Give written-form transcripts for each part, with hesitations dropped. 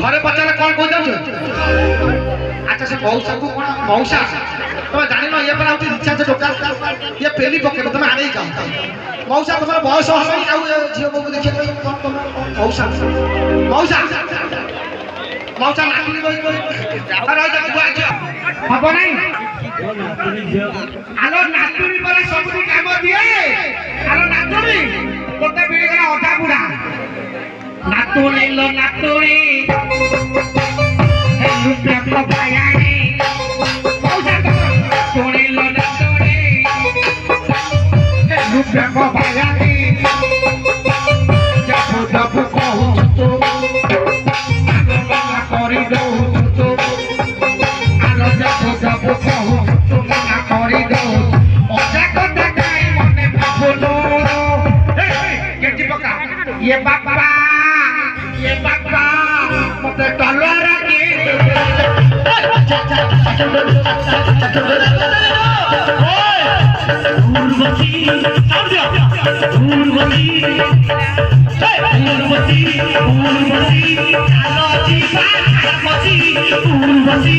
घरे पचारे कौन कह जाऊ अच्छा से मौसा को कोन मौसा तुम जानि न ये पर आउती इच्छा से टोका ये पेली पके तुम आने का मौसा तुम बयस हसनी आउ झियो को देखिए कौन तुम मौसा मौसा मौसा नाटुनी बई अरे जा बुआ जा हबो नहीं आलो नाटुनी पर सब काम दिए आलो नाटुनी कोते बिड़ी गला अधा बुढ़ा नाटुनी लो नाटुनी हे लुटे को पायानी मौसा नाटुनी लो नाटुनी हे लुटे को पायानी जब जब कहू तो मना करी दो तो आलो जब जब कहू तो मना करी दो ओजा को देखाई मने बाबुलो केटी पका ये बाबा मते तलवार के उर्वशी समझ उर्वशी उर्वशी उर्वशी चलो जीवा उर्वशी उर्वशी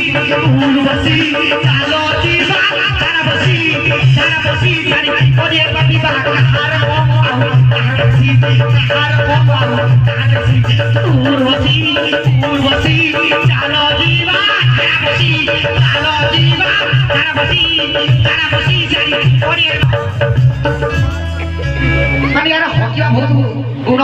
उर्वशी चलो जीवा उर्वशी उर्वशी जानी ओरे बाबी बा हर उर्वशी उर्वशी उर्वशी चलो जीवा उर्वशी जानी ओरे माने यार हो गया बहुत गुण